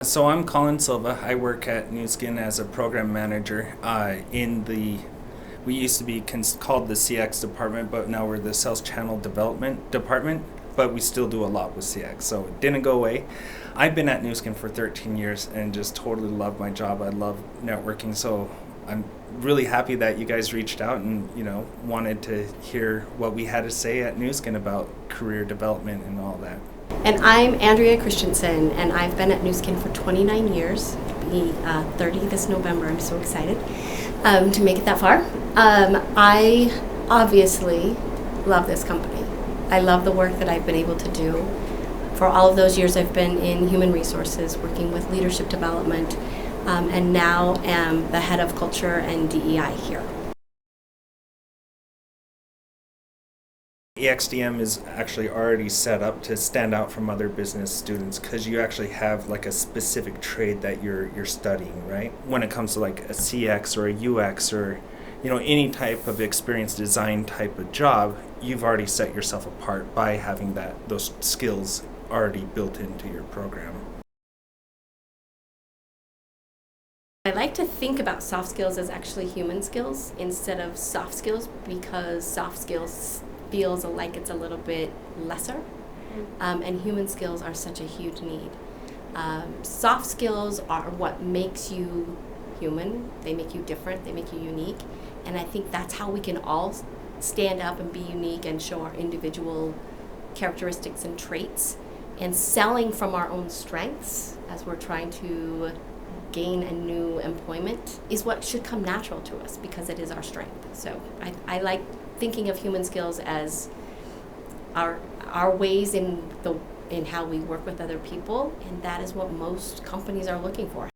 So I'm Colin Silva. I work at NuSkin as a program manager we used to be called the CX department, but now we're the sales channel development department, but we still do a lot with CX, so it didn't go away. I've been at NuSkin for 13 years and just totally love my job. I love networking, so I'm really happy that you guys reached out and, wanted to hear what we had to say at NuSkin about career development and all that. And I'm Andrea Christensen, and I've been at NuSkin for 29 years. I'll be 30 this November. I'm so excited to make it that far. I obviously love this company. I love the work that I've been able to do. For all of those years, I've been in human resources, working with leadership development, and now am the head of culture and DEI here. ExDM is actually already set up to stand out from other business students because you actually have like a specific trade that you're studying, right? When it comes to like a CX or a UX or any type of experience design type of job, you've already set yourself apart by having those skills already built into your program. I like to think about soft skills as actually human skills instead of soft skills, because soft skills feels like it's a little bit lesser, and human skills are such a huge need. Soft skills are what makes you human. They make you different, they make you unique, and I think that's how we can all stand up and be unique and show our individual characteristics and traits, and selling from our own strengths as we're trying to gain a new employment is what should come natural to us because it is our strength. So I like thinking of human skills as our ways in how we work with other people, and that is what most companies are looking for.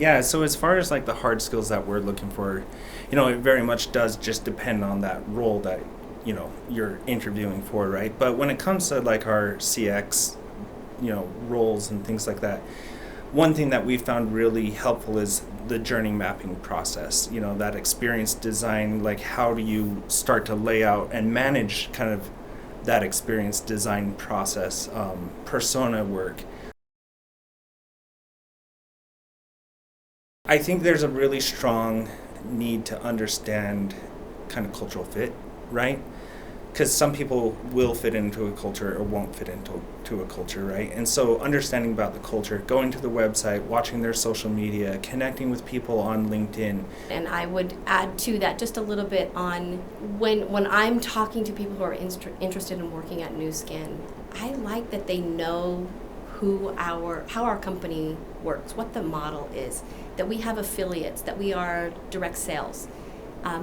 Yeah, so as far as like the hard skills that we're looking for, it very much does just depend on that role that you're interviewing for, right? But when it comes to like our CX roles and things like that, one thing that we found really helpful is the journey mapping process. That experience design, like how do you start to lay out and manage kind of that experience design process, persona work. I think there's a really strong need to understand kind of cultural fit, right? Because some people will fit into a culture or won't fit into a culture, right? And so understanding about the culture, going to the website, watching their social media, connecting with people on LinkedIn. And I would add to that just a little bit on when I'm talking to people who are interested in working at NuSkin, I like that they know how our company works, what the model is, that we have affiliates, that we are direct sales.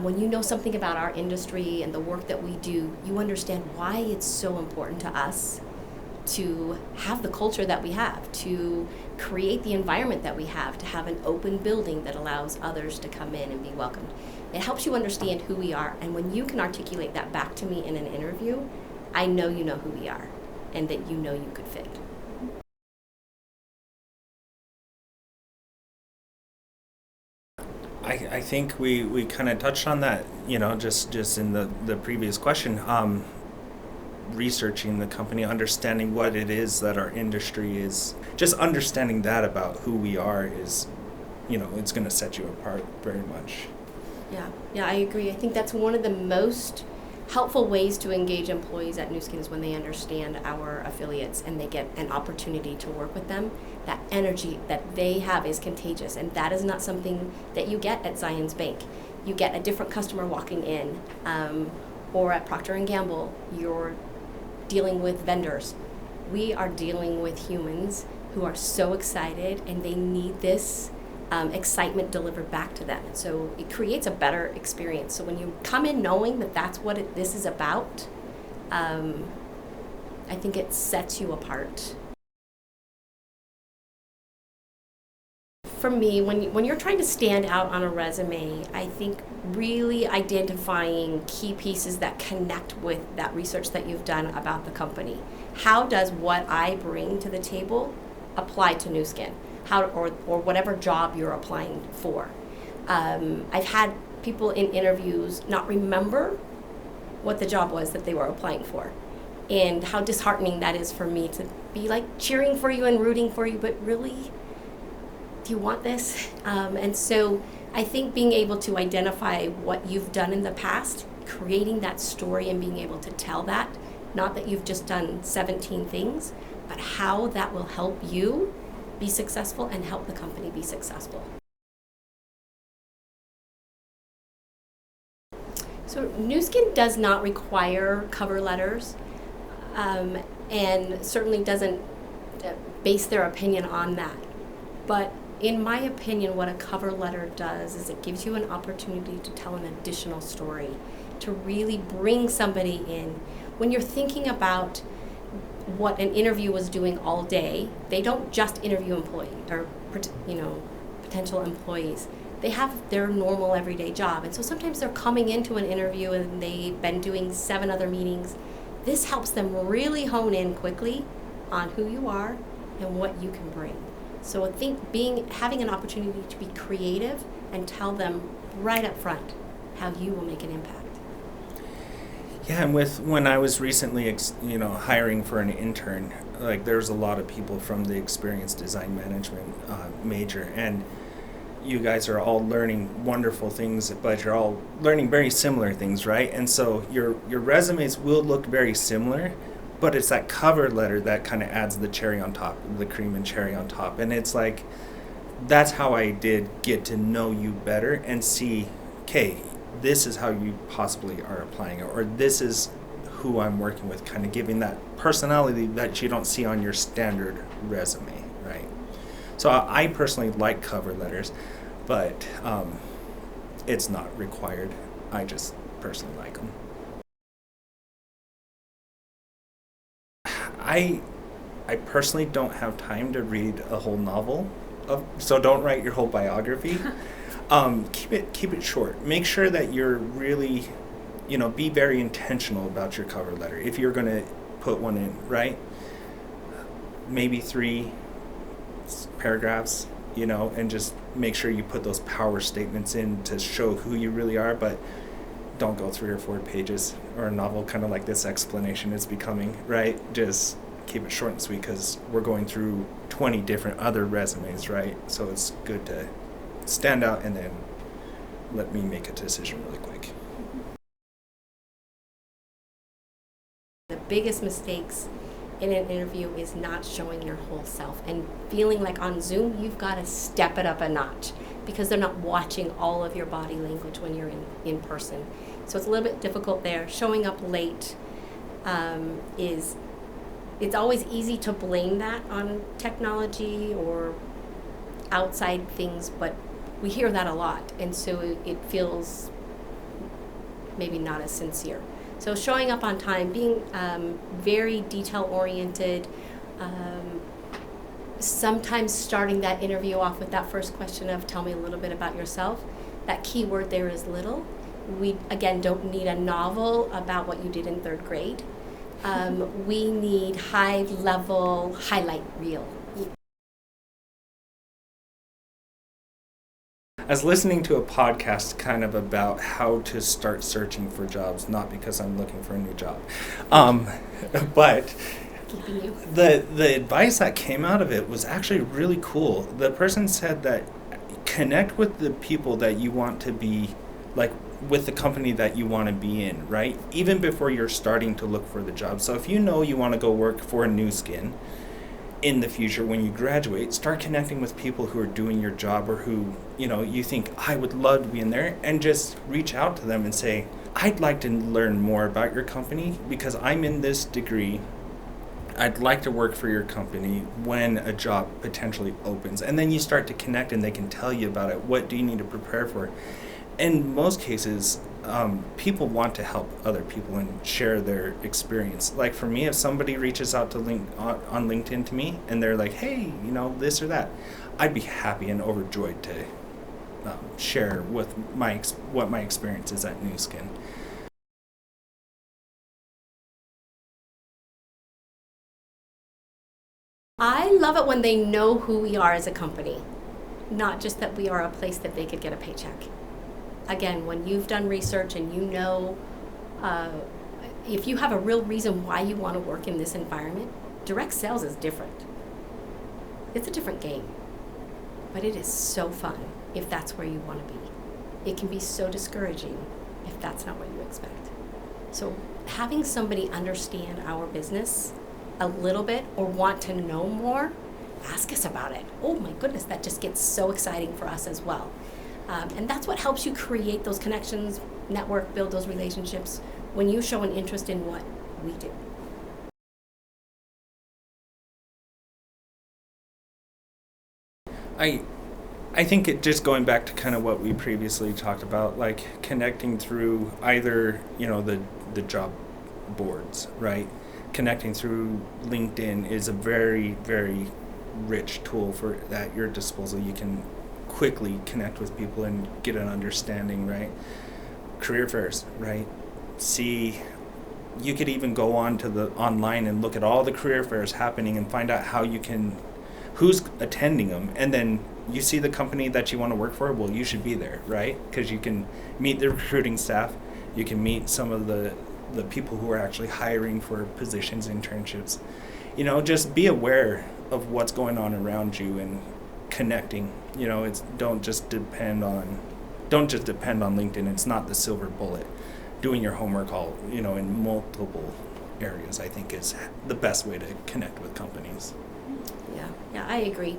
When you know something about our industry and the work that we do, you understand why it's so important to us to have the culture that we have, to create the environment that we have, to have an open building that allows others to come in and be welcomed. It helps you understand who we are, and when you can articulate that back to me in an interview, I know you know who we are and that you know you could fit. I think we kind of touched on that, just in the previous question. Researching the company, understanding what it is that our industry is, just understanding that about who we are is, it's going to set you apart very much. Yeah, I agree. I think that's one of the most helpful ways to engage employees at NuSkin is when they understand our affiliates and they get an opportunity to work with them. That energy that they have is contagious, and that is not something that you get at Zions Bank. You get a different customer walking in, or at Procter & Gamble, you're dealing with vendors. We are dealing with humans who are so excited, and they need this excitement delivered back to them. So it creates a better experience. So when you come in knowing that that's what this is about, I think it sets you apart. For me, when you're trying to stand out on a resume, I think really identifying key pieces that connect with that research that you've done about the company. How does what I bring to the table apply to NuSkin? Or whatever job you're applying for. I've had people in interviews not remember what the job was that they were applying for. and how disheartening that is for me to be like cheering for you and rooting for you, but really, do you want this? And so I think being able to identify what you've done in the past, creating that story and being able to tell that, not that you've just done 17 things, but how that will help you be successful and help the company be successful. So NuSkin does not require cover letters, and certainly doesn't base their opinion on that. But in my opinion, what a cover letter does is it gives you an opportunity to tell an additional story, to really bring somebody in. When you're thinking about what an interview was doing all day, they don't just interview employees or potential employees. They have their normal everyday job. And so sometimes they're coming into an interview and they've been doing 7 other meetings. This helps them really hone in quickly on who you are and what you can bring. So I think having an opportunity to be creative and tell them right up front how you will make an impact. Yeah, and when I was recently, hiring for an intern, like there's a lot of people from the experience design management major, and you guys are all learning wonderful things, but you're all learning very similar things, right? And so your resumes will look very similar, but it's that cover letter that kind of adds the cherry on top, the cream and cherry on top. And it's like, that's how I did get to know you better and see, okay, this is how you possibly are applying it, or this is who I'm working with, kind of giving that personality that you don't see on your standard resume, right? So I personally like cover letters, but it's not required. I just personally like them. I personally don't have time to read a whole novel, so don't write your whole biography. Keep it short. Make sure that you're really, be very intentional about your cover letter. If you're going to put one in, right? Maybe 3 paragraphs, and just make sure you put those power statements in to show who you really are, but don't go 3 or 4 pages or a novel kind of like this explanation is becoming, right? Just keep it short and sweet, because we're going through 20 different other resumes, right? So it's good to stand out and then let me make a decision really quick. The biggest mistakes in an interview is not showing your whole self and feeling like on Zoom you've got to step it up a notch, because they're not watching all of your body language when you're in person. So it's a little bit difficult there. Showing up late it's always easy to blame that on technology or outside things, but we hear that a lot, and so it feels maybe not as sincere. So showing up on time, being very detail-oriented, sometimes starting that interview off with that first question of tell me a little bit about yourself. That key word there is little. We, again, don't need a novel about what you did in 3rd grade. We need high-level highlight reel. I was listening to a podcast kind of about how to start searching for jobs, not because I'm looking for a new job, but the advice that came out of it was actually really cool. The person said that connect with the people that you want to be, like with the company that you want to be in, right? Even before you're starting to look for the job. So if you know you want to go work for NuSkin in the future when you graduate, start connecting with people who are doing your job, or who you think I would love to be in there, and just reach out to them and say, I'd like to learn more about your company because I'm in this degree. I'd like to work for your company when a job potentially opens. And then you start to connect and they can tell you about it. What do you need to prepare for? In most cases, people want to help other people and share their experience. Like for me, if somebody reaches out to on LinkedIn to me and they're like, hey, this or that, I'd be happy and overjoyed to share with what my experience is at NuSkin. I love it when they know who we are as a company, not just that we are a place that they could get a paycheck. Again, when you've done research and if you have a real reason why you want to work in this environment, direct sales is different. It's a different game, but it is so fun if that's where you want to be. It can be so discouraging if that's not what you expect. So having somebody understand our business a little bit or want to know more, ask us about it. Oh my goodness, that just gets so exciting for us as well. And that's what helps you create those connections, network, build those relationships when you show an interest in what we do. I think it just going back to kind of what we previously talked about, like connecting through either, the job boards, right? Connecting through LinkedIn is a very, very rich tool at your disposal. You can quickly connect with people and get an understanding, right? Career fairs, right? You could even go on to the online and look at all the career fairs happening and find out who's attending them, and then you see the company that you want to work for, well, you should be there, right? Because you can meet the recruiting staff, you can meet some of the people who are actually hiring for positions, internships. Just be aware of what's going on around you and connecting. Don't just depend on LinkedIn. It's not the silver bullet. Doing your homework in multiple areas, I think, is the best way to connect with companies. Yeah, I agree.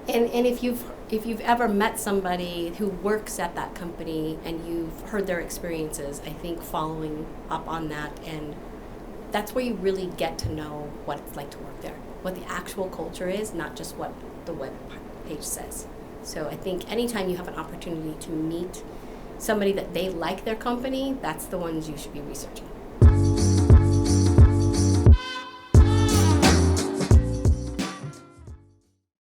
And if you've ever met somebody who works at that company and you've heard their experiences, I think following up on that, and that's where you really get to know what it's like to work there, what the actual culture is, not just what the web page says. So I think anytime you have an opportunity to meet somebody that they like their company, that's the ones you should be researching.